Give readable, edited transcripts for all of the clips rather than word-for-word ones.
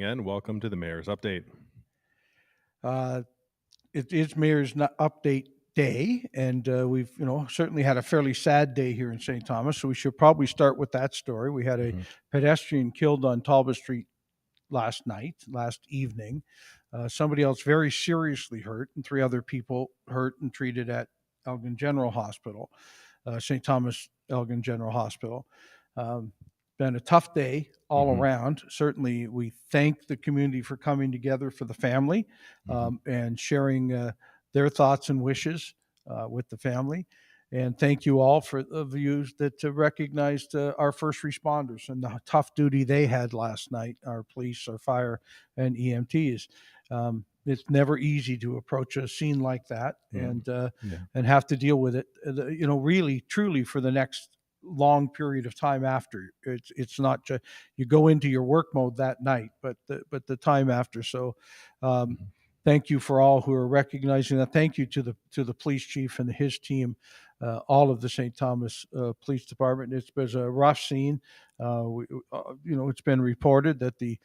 and welcome to the Mayor's Update. Uh, it is Mayor's Update Day, and we've certainly had a fairly sad day here in St. Thomas. So we should probably start with that story. We had a pedestrian killed on Talbot Street last evening. Somebody else very seriously hurt, and 3 other people hurt and treated at Elgin General Hospital, St. Thomas Elgin General Hospital. Been a tough day all around. Certainly, we thank the community for coming together for the family and sharing their thoughts and wishes with the family. And thank you all for the views that recognized our first responders and the tough duty they had last night, our police, our fire, and EMTs. It's never easy to approach a scene like that and have to deal with it, really, truly for the next long period of time after. It's not just you go into your work mode that night, but the time after. So thank you for all who are recognizing that. Thank you to the police chief and his team, all of the St. Thomas Police Department. It was a rough scene. It's been reported that the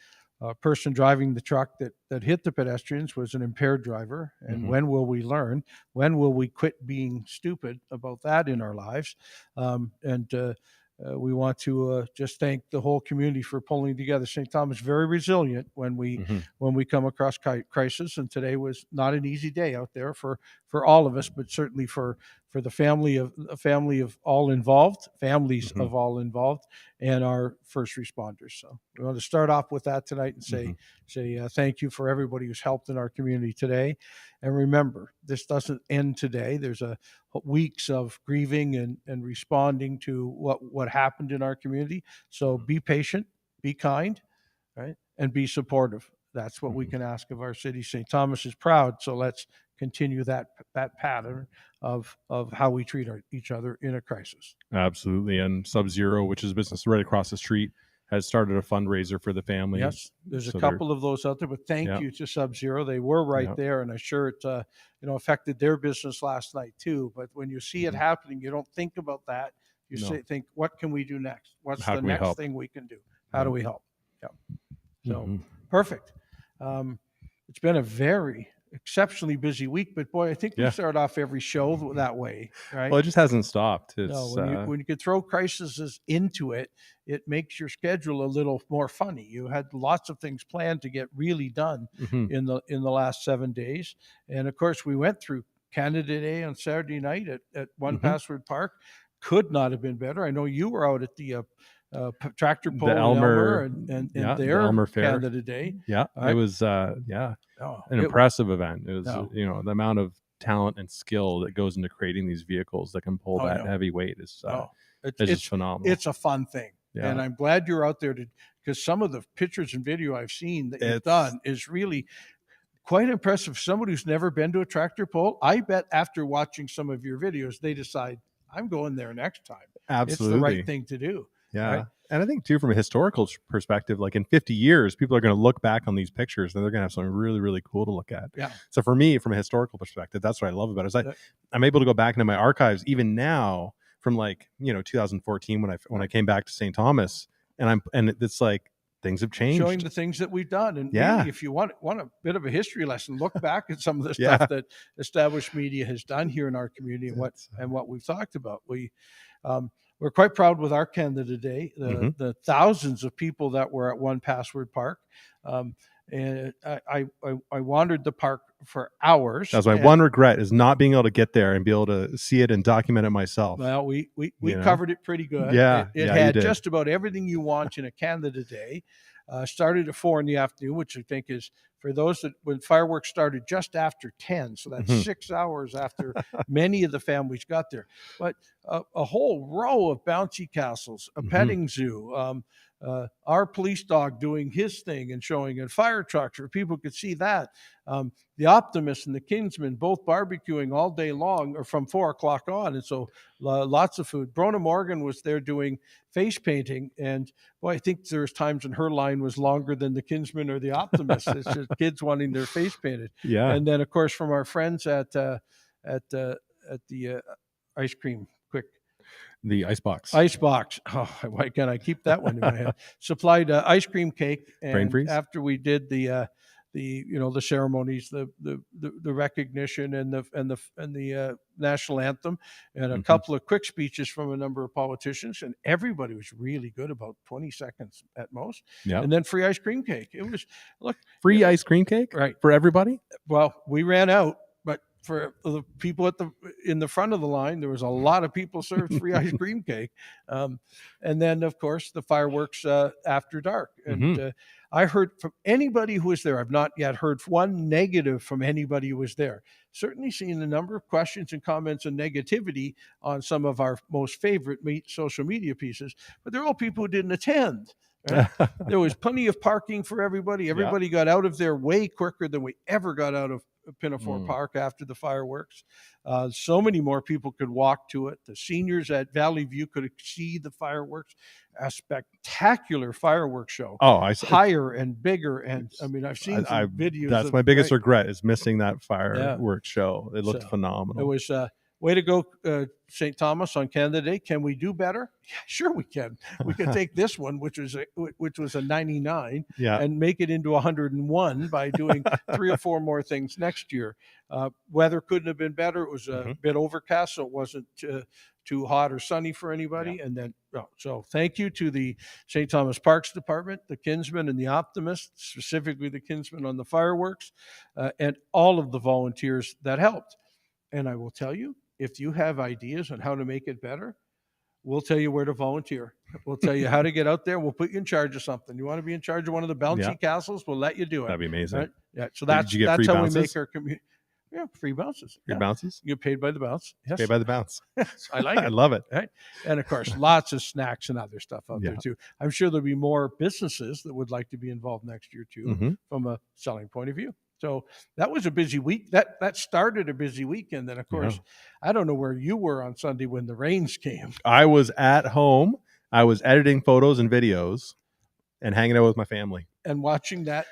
person driving the truck that hit the pedestrians was an impaired driver. And when will we learn? When will we quit being stupid about that in our lives? We want to just thank the whole community for pulling together. St. Thomas is very resilient when we come across crisis, and today was not an easy day out there for all of us, but certainly for the families of all involved, and our first responders. So we want to start off with that tonight and say thank you for everybody who's helped in our community today. And remember, this doesn't end today. There's weeks of grieving and responding to what happened in our community. So be patient, be kind, right, and be supportive. That's what we can ask of our city. St. Thomas is proud, so let's continue that pattern of how we treat each other in a crisis. Absolutely. And Sub-Zero, which is a business right across the street, has started a fundraiser for the family. Yes, there's a couple of those out there, but thank you to Sub-Zero. They were right there, and I'm sure it affected their business last night too. But when you see it happening, you don't think about that. You think, what can we do next? What's the next thing we can do? How do we help? Yeah. So perfect. It's been a very exceptionally busy week, but boy, I think we start off every show that way, right? Well, it just hasn't stopped. When you could throw crises into it, it makes your schedule a little more funny. You had lots of things planned to get really done in the last 7 days, and of course, we went through Canada Day on Saturday night at One Password Park. Could not have been better. I know you were out at the tractor pull in Elmer and their Elmer Fair. Canada Day. Yeah, it was an impressive event. It was the amount of talent and skill that goes into creating these vehicles that can pull that heavy weight is just phenomenal. It's a fun thing, and I'm glad you're out there because some of the pictures and video I've seen that you've done is really quite impressive. Somebody who's never been to a tractor pull, I bet after watching some of your videos, they decide I'm going there next time. Absolutely, it's the right thing to do. Yeah. Right? And I think too, from a historical perspective, like in 50 years, people are going to look back on these pictures and they're going to have something really, really cool to look at. Yeah. So for me, from a historical perspective, that's what I love about it. Is I'm able to go back into my archives even now from 2014 when I came back to St. Thomas, and it's like things have changed. Showing the things that we've done. And really, if you want a bit of a history lesson, look back at some of the stuff that established media has done here in our community and what we've talked about. We're quite proud with our Canada Day, the thousands of people that were at One Password Park. And I wandered the park for hours. That's my one regret, is not being able to get there and be able to see it and document it myself. Well, we covered it pretty good. Yeah. It had just about everything you want in a Canada Day. Started at 4 p.m, which I think is, for those that when fireworks started just after 10, so that's 6 hours after many of the families got there. But a whole row of bouncy castles, a petting zoo, our police dog doing his thing and showing, and fire trucks where people could see that. The Optimist and the Kinsman both barbecuing all day long, or from 4 o'clock on. And so lots of food. Brona Morgan was there doing face painting. And boy, I think there's times when her line was longer than the Kinsman or the Optimist. It's just kids wanting their face painted. Yeah. And then, of course, from our friends at the ice cream quick. The icebox. Icebox. Oh, why can't I keep that one in my head? Supplied ice cream cake, Brain and freeze? after we did the the ceremonies, the recognition and the national anthem, and a couple of quick speeches from a number of politicians, and everybody was really good, about 20 seconds at most. Yeah. And then free ice cream cake. It was Free ice cream cake, right, for everybody. Well, we ran out, but for the people in the front of the line, there was a lot of people served free ice cream cake, and then of course the fireworks after dark. And I heard from anybody who was there. I've not yet heard one negative from anybody who was there. Certainly seen a number of questions and comments and negativity on some of our most favorite social media pieces, but they're all people who didn't attend. Right? There was plenty of parking for everybody. Everybody got out of there way quicker than we ever got out of Pinafore Park after the fireworks. So many more people could walk to it. The seniors at Valley View could see the fireworks. A spectacular fireworks show. Oh, higher and bigger. And I mean, I've seen some videos. That's my biggest regret, is missing that fireworks show. It looked phenomenal. It was way to go, St. Thomas on Canada Day. Can we do better? Yeah, sure we can. We can take this one, which was a 99, and make it into 101 by doing 3 or 4 more things next year. Weather couldn't have been better. It was a bit overcast, so it wasn't too hot or sunny for anybody. And then, so thank you to the St. Thomas Parks Department, the Kinsmen and the Optimists, specifically the Kinsmen on the fireworks, and all of the volunteers that helped. And I will tell you, if you have ideas on how to make it better, we'll tell you where to volunteer. We'll tell you how to get out there. We'll put you in charge of something. You want to be in charge of one of the bouncy castles? We'll let you do it. That'd be amazing. Right? Yeah. So that's how we make our community. Yeah, free bounces. Free bounces? You get paid by the bounce. Yes. Paid by the bounce. I like it. I love it. Right? And of course, lots of snacks and other stuff out there too. I'm sure there'll be more businesses that would like to be involved next year too, from a selling point of view. So that was a busy week. That started a busy week. And then, of course, I don't know where you were on Sunday when the rains came. I was at home. I was editing photos and videos and hanging out with my family. And watching that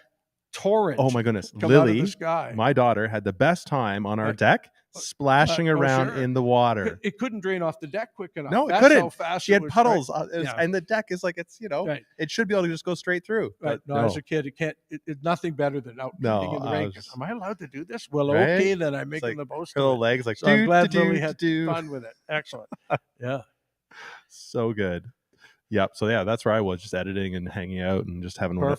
torrent. Oh, my goodness. Come Lily, out of the sky. My daughter, had the best time on our deck, splashing around in the water. It couldn't drain off the deck quick enough. No, it That's couldn't. How fast she had puddles, and the deck is like, it's, it should be able to just go straight through. Right. No, as a kid, it's nothing better than out in the rain. Am I allowed to do this? Well, okay, then I'm making the most of it. Legs, like, so I'm glad Lily had fun with it. Excellent. Yeah. So good. Yep. So that's where I was, just editing and hanging out and just having a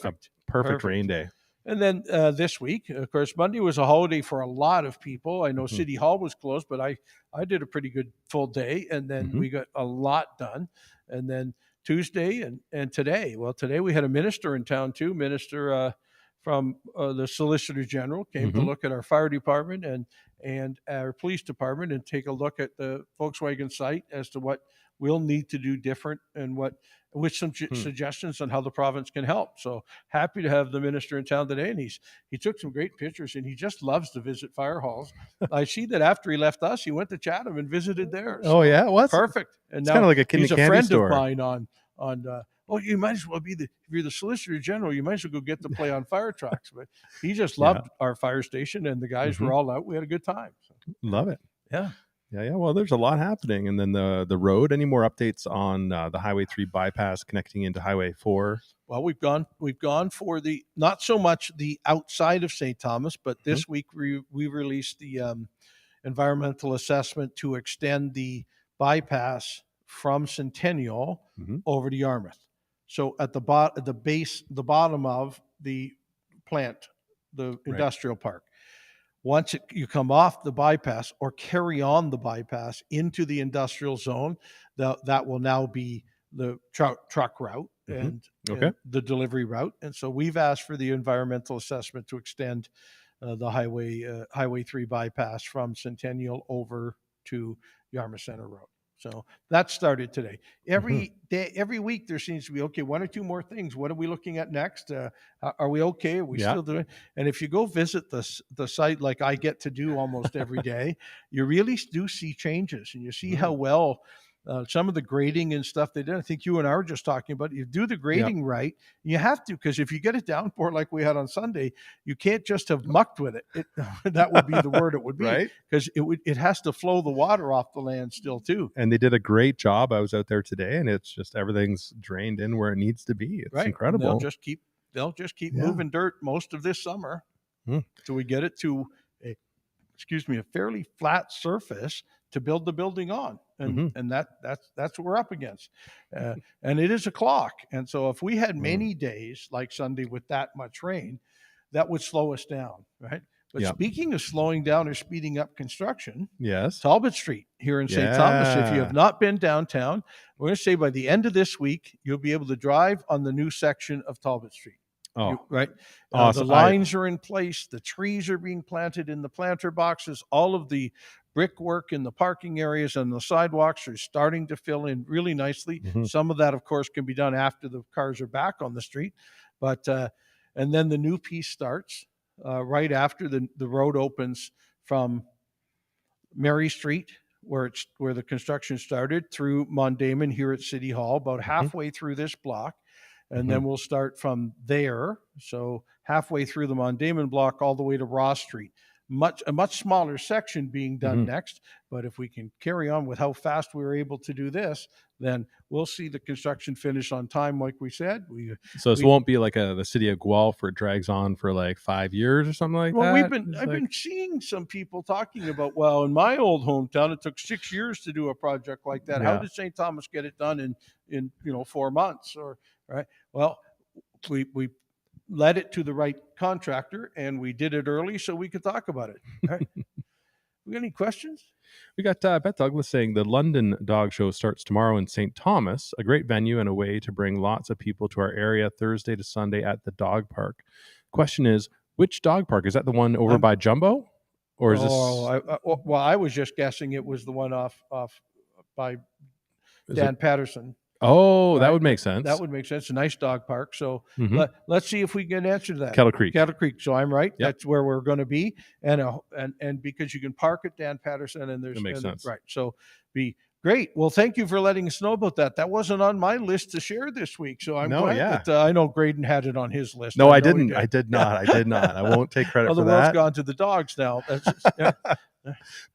perfect rain day. And then this week, of course, Monday was a holiday for a lot of people. I know City Hall was closed, but I did a pretty good full day, and then we got a lot done. And then Tuesday and today, well, today we had a minister in town too. Minister from the Solicitor General came to look at our fire department and our police department and take a look at the Volkswagen site as to what we'll need to do different and with some suggestions on how the province can help. So happy to have the minister in town today. And he took some great pictures, and he just loves to visit fire halls. I see that after he left us, he went to Chatham and visited there. So oh yeah, well, perfect. And it's kind of like a he's a candy friend store. of mine on you might as well if you're the Solicitor General, you might as well go get to play on fire trucks. But he just loved our fire station, and the guys were all out. We had a good time. So. Love it. Yeah. Yeah. Well, there's a lot happening. And then the road, any more updates on the Highway 3 bypass connecting into Highway 4? Well, we've gone for the, not so much the outside of St. Thomas, but this week we released the environmental assessment to extend the bypass from Centennial over to Yarmouth. So at the bottom of the plant, the industrial park. Once you come off the bypass or carry on the bypass into the industrial zone, that will now be the truck route and the delivery route. And so we've asked for the environmental assessment to extend the Highway 3 bypass from Centennial over to Yarmouth Center Road. So that started today. Every day, every week, there seems to be, 1 or 2 more things. What are we looking at next? Are we okay? Are we still doing? And if you go visit the site, like I get to do almost every day, you really do see changes, and you see how well some of the grading and stuff they did. I think you and I were just talking about, you do the grading right. You have to, because if you get a downpour like we had on Sunday, you can't just have mucked with it. That would be the word it would be, right? Because it has to flow the water off the land still too. And they did a great job. I was out there today, and it's just everything's drained in where it needs to be. It's incredible. And they'll just keep moving dirt most of this summer till we get it to a fairly flat surface to build the building on. And that's what we're up against. And it is a clock. And so if we had many days like Sunday with that much rain, that would slow us down, right? But speaking of slowing down or speeding up construction, Talbot Street here in St. Thomas, if you have not been downtown, we're going to say by the end of this week, you'll be able to drive on the new section of Talbot Street. Right. Awesome. The lines are in place. The trees are being planted in the planter boxes. All of the brickwork in the parking areas and the sidewalks are starting to fill in really nicely. Some of that, of course, can be done after the cars are back on the street. But and then the new piece starts right after the road opens from Mary Street, where the construction started, through Mondamon here at City Hall, about halfway through this block. And then we'll start from there. So halfway through the Mondamon block all the way to Ross Street. A much smaller section being done next. But if we can carry on with how fast we were able to do this, then we'll see the construction finish on time, like we said. So this won't be like the city of Guelph where it drags on for like 5 years or something like that? I've been seeing some people talking about, well, in my old hometown, it took 6 years to do a project like that. How did St. Thomas get it done in 4 months? Right. Well, we led it to the right contractor and we did it early so we could talk about it. Right. We got any questions? We got Beth Douglas saying the London Dog Show starts tomorrow in St. Thomas, a great venue and a way to bring lots of people to our area Thursday to Sunday at the dog park. Question is, which dog park? Is that the one over by Jumbo? Or is this? I was just guessing it was the one off by Dan Patterson. Oh, right? That would make sense. That would make sense. A nice dog park. So let's see if we can answer that. Kettle Creek. So I'm right. Yep. That's where we're going to be. And because you can park at Dan Patterson and there's... That makes sense. Right. So be great. Well, thank you for letting us know about that. That wasn't on my list to share this week. So I'm glad that I know Grayden had it on his list. No, I didn't. I did not. I won't take credit for that. The world's gone to the dogs now.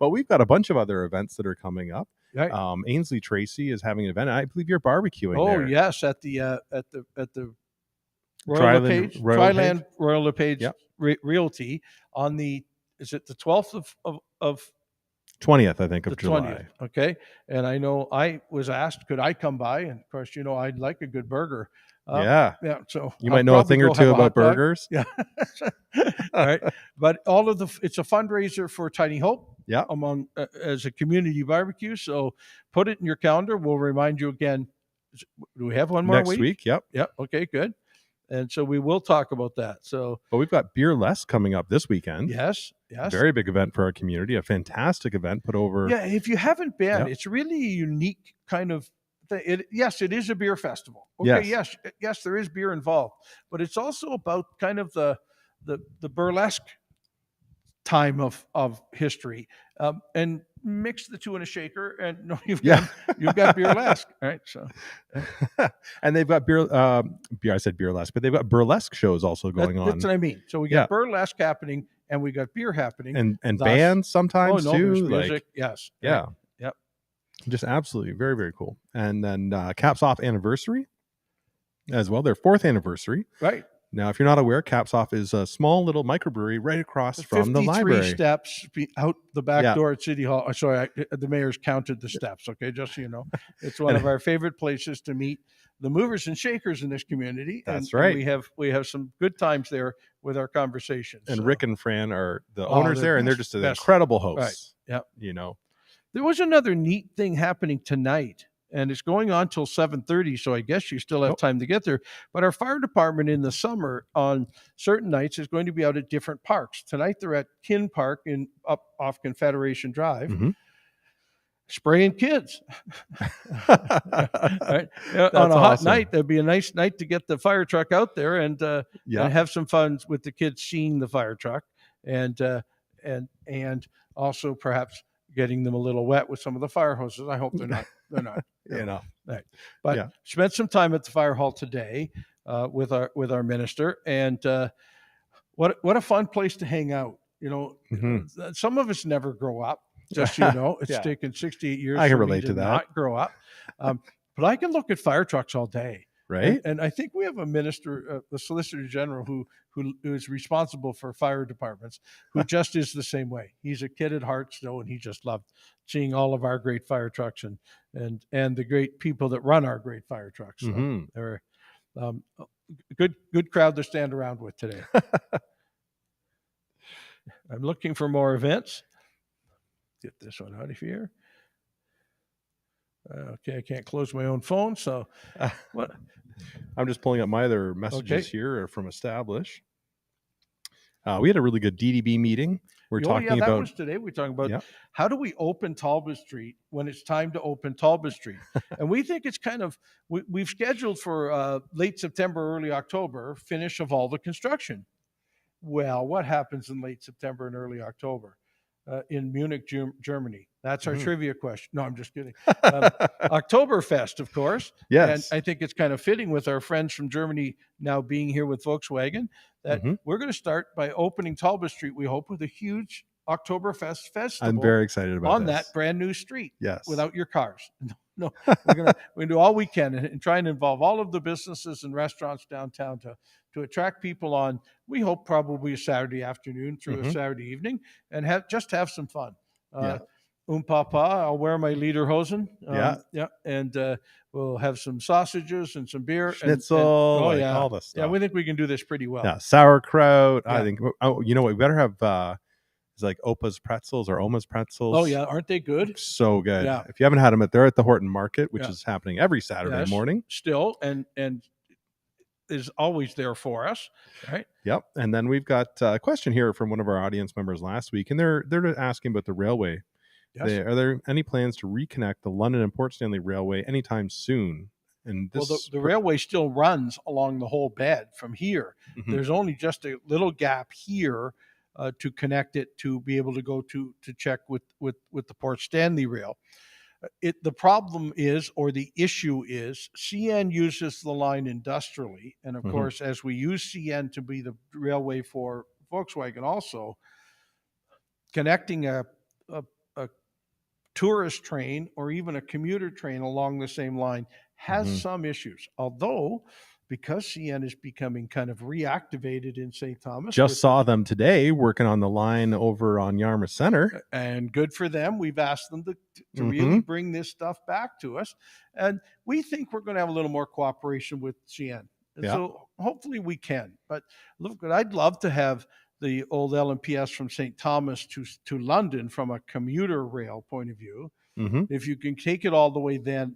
But we've got a bunch of other events that are coming up. Right. Ainsley Tracy is having an event. I believe you're barbecuing there. Oh yes, at the Triland Royal LePage Realty on is it the 12th of 20th, I think, of July. 20th, okay. And I know I was asked, could I come by? And of course, I'd like a good burger. So you might know a thing or two about burgers. Yeah. All right. But it's a fundraiser for Tiny Hope. Yeah. As a community barbecue. So put it in your calendar. We'll remind you again. Do we have one more next week? Yep. Okay, good. And so we will talk about that. But we've got Beer Less coming up this weekend. Yes. Very big event for our community. A fantastic event put over. Yeah. If you haven't been, it's really a unique kind of thing. Yes, it is a beer festival. Okay. Yes, there is beer involved, but it's also about kind of the burlesque time of history, and mix the two in a shaker, and you've got burlesque, right? So, and they've got beer. I said burlesque, but they've got burlesque shows also going on. That's what I mean. So we got burlesque happening, and we got beer happening, and bands sometimes too. There's music, yes, yeah, yep, just absolutely very, very cool. And then Caps Off anniversary as well. Their 4th anniversary, right. Now, if you're not aware, Caps Off is a small little microbrewery right across from the library. 53 steps out the back door at City Hall. Sorry, the mayor's counted the steps, okay, just so you know. It's one of our favorite places to meet the movers and shakers in this community. That's right. And we have some good times there with our conversations. And Rick and Fran are the owners there, and they're just an incredible hosts. Right. Yeah. There was another neat thing happening tonight. And it's going on till 7:30, so I guess you still have time to get there. But our fire department in the summer on certain nights is going to be out at different parks. Tonight they're at Kin Park up off Confederation Drive, spraying kids. Right? On a hot night, that'd be a nice night to get the fire truck out there and have some fun with the kids seeing the fire truck, and also perhaps getting them a little wet with some of the fire hoses. I hope they're not. Right. But spent some time at the fire hall today with our minister, and what a fun place to hang out. Some of us never grow up. Just so you know, it's taken 68 years. I can for me relate to that. Not grow up, but I can look at fire trucks all day. Right. And I think we have a minister, the Solicitor General, who is responsible for fire departments, who just is the same way. He's a kid at heart still, and he just loved seeing all of our great fire trucks and the great people that run our great fire trucks. So they're good crowd to stand around with today. I'm looking for more events. Get this one out of here. Okay, I can't close my own phone, so what? I'm just pulling up my other messages here from Establish. We had a really good DDB meeting. We're talking about that was today. We're talking about how do we open Talbot Street when it's time to open Talbot Street, and we think it's kind of we've scheduled for late September, early October finish of all the construction. Well, what happens in late September and early October in Munich, Germany? That's our trivia question. No, I'm just kidding. Oktoberfest, of course. Yes. And I think it's kind of fitting with our friends from Germany now being here with Volkswagen that we're going to start by opening Talbot Street, we hope, with a huge Oktoberfest festival. I'm very excited about on that brand new street. Yes. Without your cars. No, we're going to do all we can and try and involve all of the businesses and restaurants downtown to attract people on, we hope, probably a Saturday afternoon through a Saturday evening and have some fun. Papa, I'll wear my lederhosen. And we'll have some sausages and some beer. Schnitzel, all this stuff. Yeah, we think we can do this pretty well. Yeah, sauerkraut. I think, you know what, we better have it's like Opa's pretzels or Oma's pretzels. Oh, yeah. Aren't they good? So good. Yeah. If you haven't had them, they're at the Horton Market, which is happening every Saturday morning. Still, and is always there for us, right? Yep. And then we've got a question here from one of our audience members last week, and they're asking about the railway. Yes. Are there any plans to reconnect the London and Port Stanley Railway anytime soon? And this the railway still runs along the whole bed from here. There's only just a little gap here to connect it to be able to go to check with the Port Stanley rail. The problem is, or the issue is, CN uses the line industrially. And of course, as we use CN to be the railway for Volkswagen also, connecting a tourist train or even a commuter train along the same line has some issues. Although, because CN is becoming kind of reactivated in St. Thomas. Just saw them today working on the line over on Yarmouth Center. And good for them. We've asked them to really bring this stuff back to us. And we think we're going to have a little more cooperation with CN. So hopefully we can. But look, I'd love to have the old LMPS from St. Thomas to London from a commuter rail point of view. If you can take it all the way then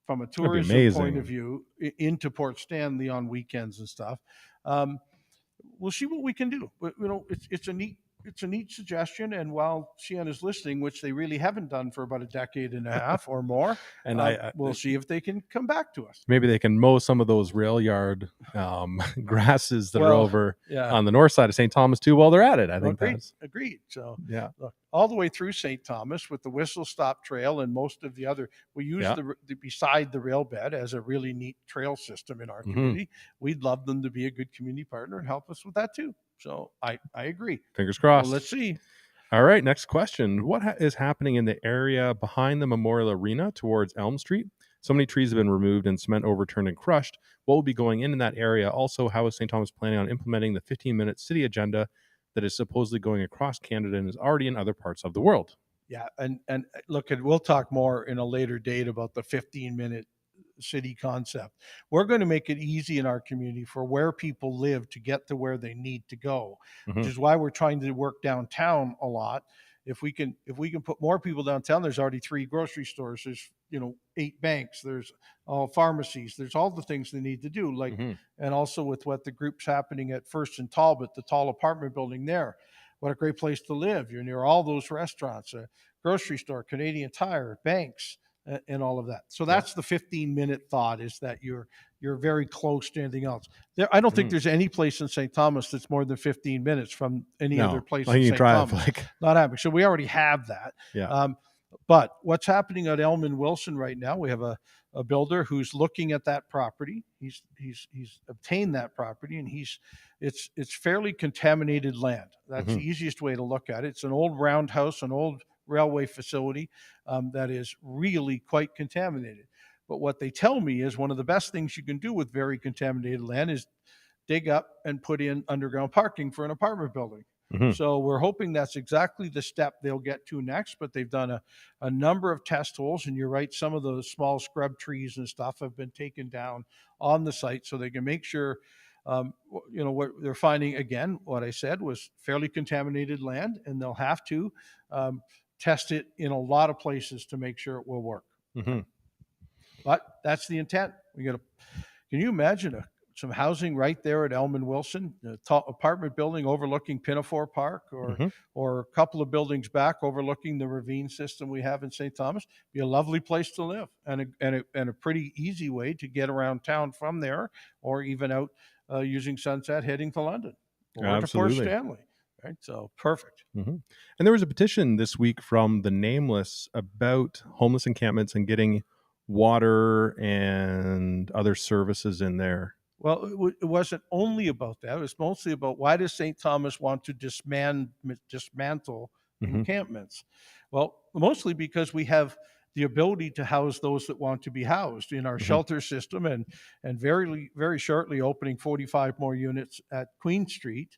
from a tourism point of view into Port Stanley on weekends and stuff, we'll see what we can do. But it's a neat suggestion. And while CN is listening, which they really haven't done for about a decade and a half or more, and we'll see if they can come back to us. Maybe they can mow some of those rail yard grasses that are over on the north side of St. Thomas too while they're at it. I think that's agreed. So look, all the way through St. Thomas with the Whistle Stop Trail and most of the other, we use the beside the rail bed as a really neat trail system in our community. We'd love them to be a good community partner and help us with that too. So I agree. Fingers crossed. Well, let's see. All right, next question. What is happening in the area behind the Memorial Arena towards Elm Street? So many trees have been removed and cement overturned and crushed. What will be going in that area? Also, how is St. Thomas planning on implementing the 15-minute city agenda that is supposedly going across Canada and is already in other parts of the world? Yeah, and look, we'll talk more in a later date about the 15-minute city concept. We're going to make it easy in our community for where people live to get to where they need to go, which is why we're trying to work downtown a lot. If we can put more people downtown, there's already 3 grocery stores, there's 8 banks, there's all pharmacies, there's all the things they need to do, like and also with what the group's happening at First and Talbot, the tall apartment building there. What a great place to live. You're near all those restaurants, a grocery store, Canadian Tire, banks, and all of that. So that's the 15-minute thought, is that you're very close to anything else. I don't think there's any place in St. Thomas that's more than 15 minutes from any other place in you St. drive Thomas. like Not happening. So we already have that. yeah. But what's happening at Elm & Wilson right now, we have a builder who's looking at that property. He's obtained that property, and it's fairly contaminated land. That's the easiest way to look at it. It's an old roundhouse, an old railway facility that is really quite contaminated. But what they tell me is one of the best things you can do with very contaminated land is dig up and put in underground parking for an apartment building. So we're hoping that's exactly the step they'll get to next. But they've done a number of test holes, and you're right, some of those small scrub trees and stuff have been taken down on the site so they can make sure, what they're finding, again, what I said was fairly contaminated land, and they'll have to test it in a lot of places to make sure it will work. But that's the intent. Can you imagine some housing right there at Elm & Wilson, a tall apartment building overlooking Pinafore Park, or a couple of buildings back overlooking the ravine system we have in St. Thomas? Be a lovely place to live, and a pretty easy way to get around town from there, or even out using Sunset heading to London or to Port Stanley. Right, so perfect. And there was a petition this week from the Nameless about homeless encampments and getting water and other services in there. Well, it wasn't only about that. It was mostly about, why does St. Thomas want to dismantle encampments? Well, mostly because we have the ability to house those that want to be housed in our shelter system, and very, very shortly opening 45 more units at Queen Street.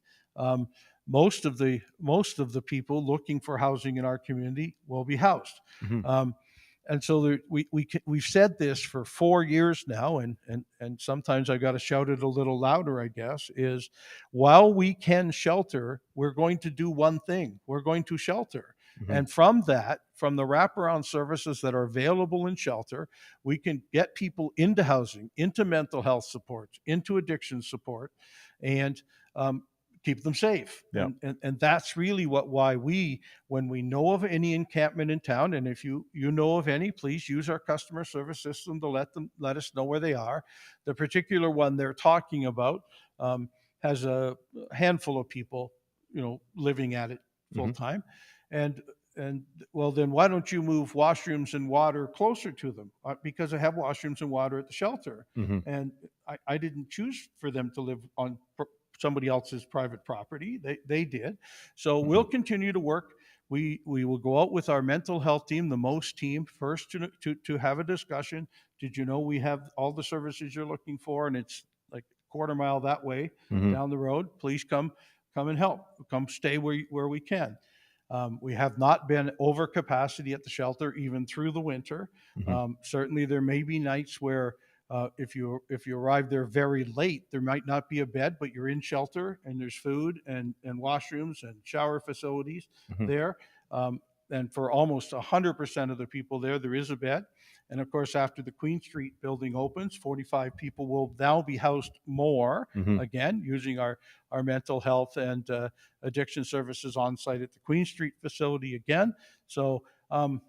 Most of the people looking for housing in our community will be housed. And so we've said this for 4 years now, and sometimes I got to shout it a little louder, I guess, is while we can shelter, we're going to do one thing. We're going to shelter. And from the wraparound services that are available in shelter, we can get people into housing, into mental health support, into addiction support, and keep them safe. And that's really why when we know of any encampment in town, and if you know of any, please use our customer service system to let us know where they are. The particular one they're talking about has a handful of people, living at it full time. And well, then why don't you move washrooms and water closer to them? Because I have washrooms and water at the shelter. And I didn't choose for them to live on somebody else's private property. They did. So we'll continue to work. We will go out with our mental health team, the MOST team, first to have a discussion. Did you know we have all the services you're looking for, and it's like a quarter mile that way down the road? Please come and help. Come stay where we can. We have not been over capacity at the shelter even through the winter. Certainly there may be nights where if you arrive there very late, there might not be a bed, but you're in shelter and there's food and washrooms and shower facilities there. And for almost 100% of the people there is a bed. And of course, after the Queen Street building opens, 45 people will now be housed more, again, using our mental health and addiction services on site at the Queen Street facility again. So kind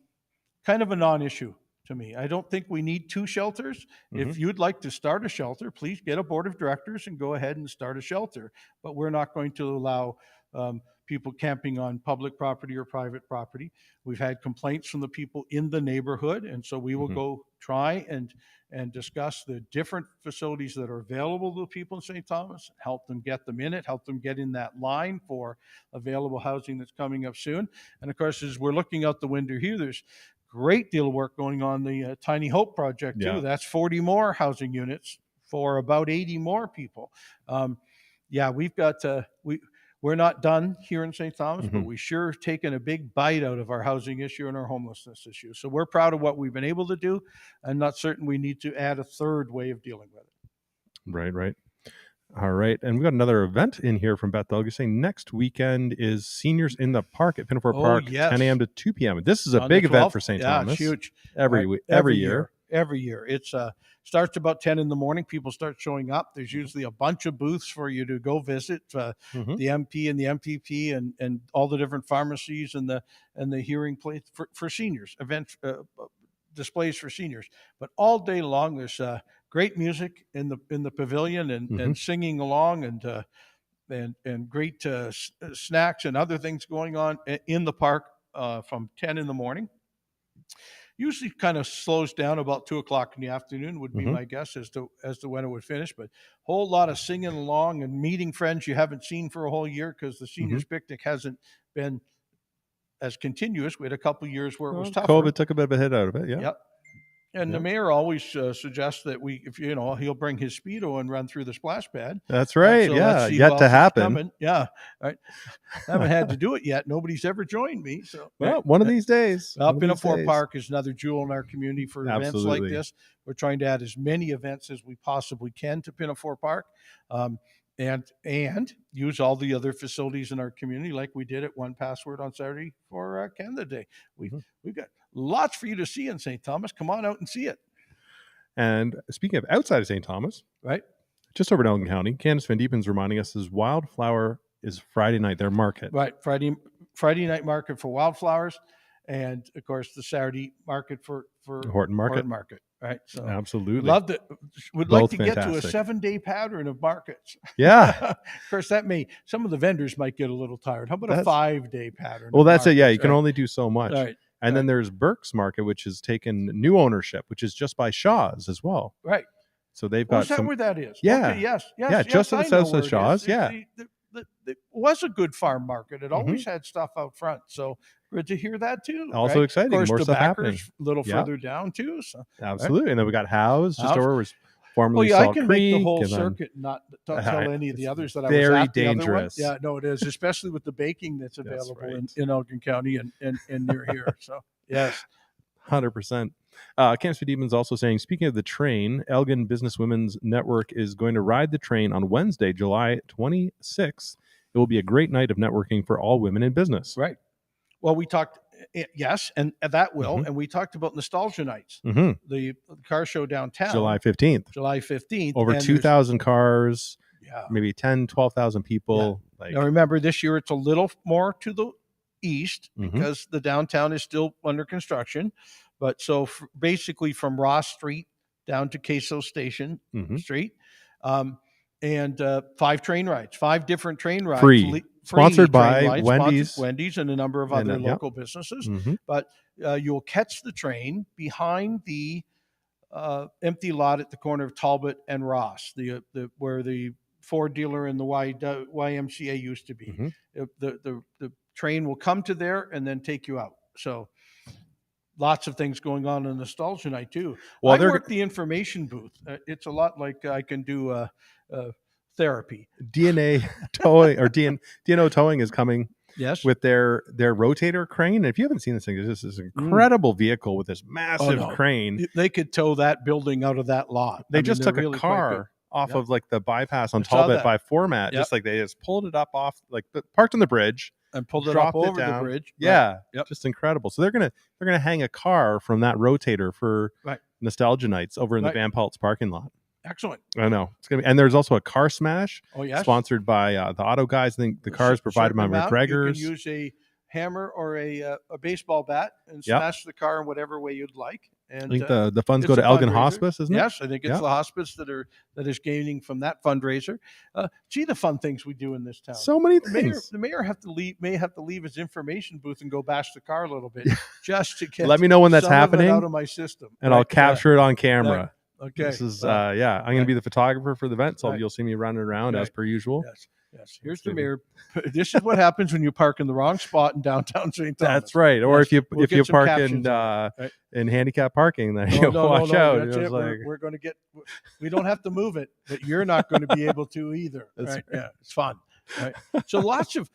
of a non-issue to me. I don't think we need 2 shelters. If you'd like to start a shelter, please get a board of directors and go ahead and start a shelter. But we're not going to allow people camping on public property or private property. We've had complaints from the people in the neighborhood, and so we will go try and discuss the different facilities that are available to people in St. Thomas, help them get them in it, help them get in that line for available housing that's coming up soon. And of course, as we're looking out the window here, there's great deal of work going on the Tiny Hope project too. That's 40 more housing units for about 80 more people. We've got we're not done here in St. Thomas, but we sure have taken a big bite out of our housing issue and our homelessness issue. So we're proud of what we've been able to do. I'm not certain we need to add a third way of dealing with it. Right. All right. And we got another event in here from Beth Delga saying next weekend is Seniors in the Park at Pinafore Park, 10 a.m. to 2 p.m. This is a big event for St. Thomas. It's huge. Every year. Every year. It starts about 10 in the morning. People start showing up. There's usually a bunch of booths for you to go visit, the MP and the MPP and all the different pharmacies and the hearing place for seniors. displays for seniors. But all day long, there's great music in the pavilion and singing along and great snacks and other things going on in the park from 10 in the morning. Usually kind of slows down about 2:00 in the afternoon would be my guess as to when it would finish. But whole lot of singing along and meeting friends you haven't seen for a whole year because the seniors picnic hasn't been as continuous. We had a couple of years where it was tougher. COVID took a bit of a hit out of it. Yeah. Yep. And the mayor always suggests that he'll bring his Speedo and run through the splash pad. That's right. So yeah. Yet to happen. Coming. Yeah. Right. I haven't had to do it yet. Nobody's ever joined me. So one of these days. Pinafore Park is another jewel in our community for events like this. We're trying to add as many events as we possibly can to Pinafore Park. And use all the other facilities in our community like we did at 1Password on Saturday for Canada Day. We've got lots for you to see in St. Thomas. Come on out and see it. And speaking of outside of St. Thomas, right, just over in Elgin County, Candace Van Diepen's reminding us is Wildflower is Friday night, their market. Right, Friday night market for wildflowers, and of course the Saturday market for Horton Market. Right, so absolutely would like to get to a 7-day pattern of markets. Yeah. Of course, some of the vendors might get a little tired. How about a 5-day pattern? Well, that's it. Yeah, you can only do so much. Right. And then there's Burke's Market, which has taken new ownership, which is just by Shaw's as well. Right. So they've got where that is? Yeah. Okay, yes. Yeah, just to the south of Shaw's. Yeah. It was a good farm market. It always had stuff out front. So good to hear that too. Also exciting. Of course, more stuff happening. A little further down too. So absolutely. And then we got Howe's just over was formerly I Salt can Creek, make the whole circuit and not tell any of the others that I was at. Very The dangerous. Yeah, no, it is, especially with the baking that's available in Elgin County and near here. So yes. 100%. Candace Van Diepen's also saying, speaking of the train, Elgin Business Women's Network is going to ride the train on Wednesday, July 26th. It will be a great night of networking for all women in business. Right. Well, we talked, yes, and that will. And we talked about Nostalgia Nights, the car show downtown. July 15th. Over 2,000 cars, maybe 10, 12,000 people. Yeah. Now, remember, this year it's a little more to the east because the downtown is still under construction. But so basically from Ross Street down to Queso Station Street, and 5 train rides, 5 different train rides. Free sponsored by Wendy's and a number of other local businesses. But you'll catch the train behind the empty lot at the corner of Talbot and Ross, where the Ford dealer and the YMCA used to be. The train will come to there and then take you out. So lots of things going on in Nostalgia Night too. Well, I work the information booth. It's a lot like I can do therapy. DNA towing or DNO towing is coming. Yes, with their rotator crane. And if you haven't seen this thing, it's just this incredible vehicle with this massive crane. They could tow that building out of that lot. They just took a car off of like the bypass on Talbot by Format. Just like they just pulled it up off, like parked on the bridge and pulled it up over the bridge. Yeah, just incredible. So they're gonna hang a car from that rotator for Nostalgia Nights over in the Van Pelt's parking lot. Excellent. I know it's gonna be, and there's also a car smash. Oh yes, sponsored by the Auto Guys. I think the cars provided by McGregor's. You can use a hammer or a baseball bat and smash the car in whatever way you'd like. And I think the funds go to Elgin Hospice, isn't it? Yes, I think it's the hospice that is gaining from that fundraiser. Gee, the fun things we do in this town. So many things. The mayor may have to leave his information booth and go bash the car a little bit just to get. Let me know when that's happening out of my system, and I'll capture it on camera. Okay. This is I'm going to be the photographer for the event, so you'll see me running around as per usual. Yes. Here's the mayor. This is what happens when you park in the wrong spot in downtown St. Thomas. That's right. Or if you park in handicap parking, then you watch out. We're going to get. We don't have to move it, but you're not going to be able to either. Right? Yeah, it's fun. Right. So lots of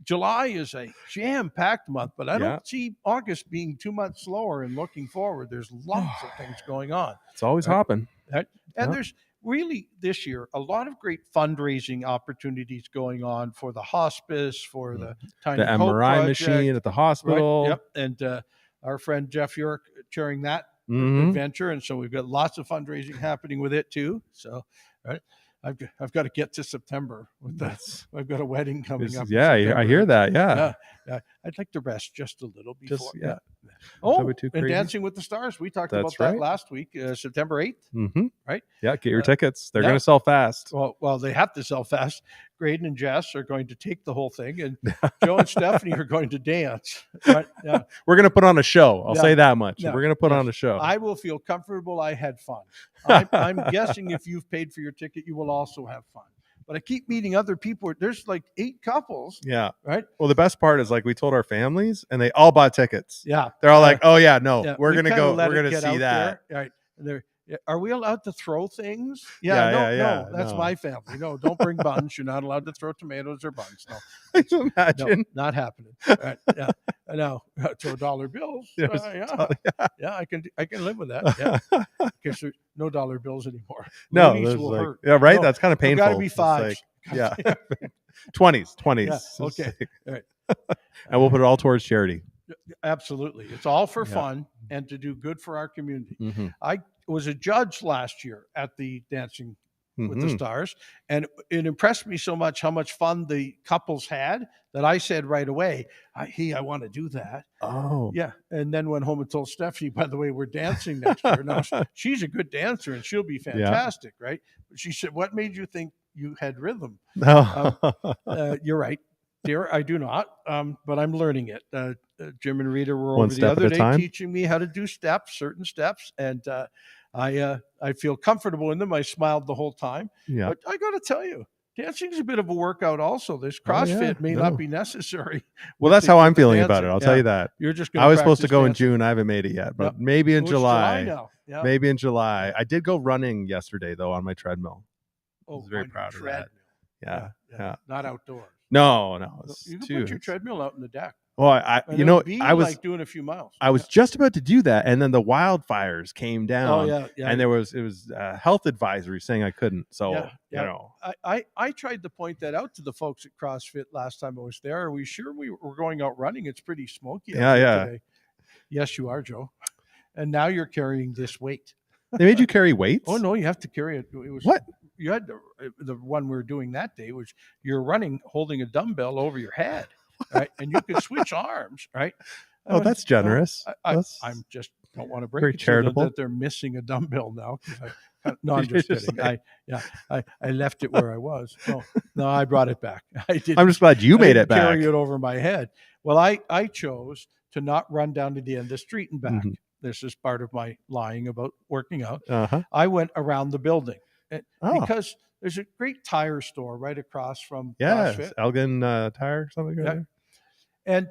July is a jam-packed month, but I don't see August being too much slower. And looking forward, there's lots of things going on. It's always hopping. Right? And there's really this year a lot of great fundraising opportunities going on for the hospice, for the Tiny Hope MRI project, machine at the hospital. Right? Yep. And our friend Jeff York chairing that adventure, and so we've got lots of fundraising happening with it too. So, right. I've got to get to September with that. I've got a wedding coming up. Yeah, I hear that. Yeah. I'd like to rest just a little before. Oh, That'd be too and crazy. Dancing with the Stars. We talked That's about that right. last week, September 8th, Mm-hmm. right? Yeah, get your tickets. They're yeah. going to sell fast. Well, they have to sell fast. Grayden and Jess are going to take the whole thing, and Joe and Stephanie are going to dance. Right? Yeah. We're going to put on a show. I'll Yeah. say that much. Yeah. We're going to put Yes. on a show. I will feel comfortable. I had fun. I'm guessing if you've paid for your ticket, you will also have fun. But I keep meeting other people. There's like 8 couples. Yeah. Right. Well, the best part is like we told our families and they all bought tickets. Yeah. They're all like, oh, yeah, no, Yeah. we're going to go. let We're it going to get see out that. there. Right. And they're, are we allowed to throw things? Yeah, No, that's no. my family. No, don't bring buns. You're not allowed to throw tomatoes or buns. No, Can you imagine? no, not happening. Right, yeah, no, throw dollar bills. Yeah, I can live with that. Yeah, because there's no dollar bills anymore. No, Loonies there's will like, hurt. yeah, right. No, That's kind of painful. Got to be It's fives. like, yeah, 20s. Yeah, okay, all right. And we'll put it all towards charity. Absolutely, it's all for fun and to do good for our community. Mm-hmm. I was a judge last year at the Dancing with the Stars, and it impressed me so much how much fun the couples had that I said right away, I want to do that. Oh, yeah. And then went home and told Stephanie, by the way, we're dancing next year. Now she's a good dancer and she'll be fantastic, right? But she said, what made you think you had rhythm? No. You're right, dear. I do not, but I'm learning it. Jim and Rita were One over the step other at a day time. teaching me how to do certain steps, and I feel comfortable in them. I smiled the whole time. Yeah. But I got to tell you, dancing is a bit of a workout also. This CrossFit may not be necessary. Well, that's how I'm feeling about it. I'll tell you that. You're just I was supposed to go in June. I haven't made it yet, but maybe in July. now. Yeah. Maybe in July. I did go running yesterday, though, on my treadmill. I was very proud of that. Yeah. Not outdoors. No. You can put your treadmill out in the deck. Well, I was like doing a few miles. I was just about to do that, and then the wildfires came down. Oh yeah. And it was a health advisory saying I couldn't. So you know, I tried to point that out to the folks at CrossFit last time I was there. Are we sure we were going out running? It's pretty smoky. Out there today. Yes, you are, Joe. And now you're carrying this weight. They made you carry weights? Oh no, you have to carry it. It was what? You had the one we were doing that day, which you're running holding a dumbbell over your head. Right, and you can switch arms, right? Oh, that's generous. I'm just don't want to break very it charitable. that they're missing a dumbbell now. No, I'm just kidding. I left it where I was. No, I brought it back. I did. I'm just glad you made it back. Carry it over my head. Well, I chose to not run down to the end of the street and back. Mm-hmm. This is part of my lying about working out. I went around the building because there's a great tire store right across from CrossFit. Elgin Tire, something like that. And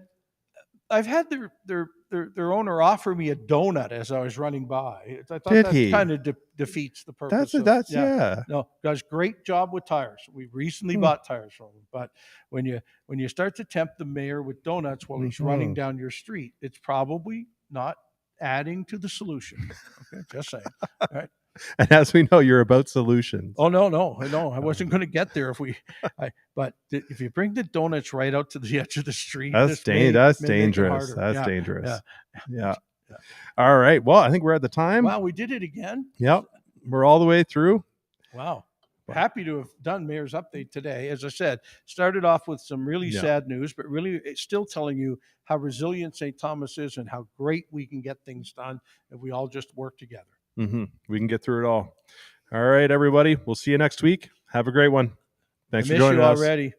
I've had their owner offer me a donut as I was running by. I thought that kind of defeats the purpose. No, does great job with tires. We recently bought tires from him. But when you start to tempt the mayor with donuts while he's running down your street, it's probably not adding to the solution. Okay, just saying. All right. And as we know, you're about solutions. Oh no! I wasn't going to get there but if you bring the donuts right out to the edge of the street, that's dangerous. That's dangerous. Yeah. All right. Well, I think we're at the time. Wow, we did it again. Yep, we're all the way through. Wow. Happy to have done Mayor's Update today. As I said, started off with some really sad news, but really it's still telling you how resilient St. Thomas is and how great we can get things done if we all just work together. Mm-hmm. We can get through it all. All right, everybody. We'll see you next week. Have a great one. Thanks for joining us. I miss you already.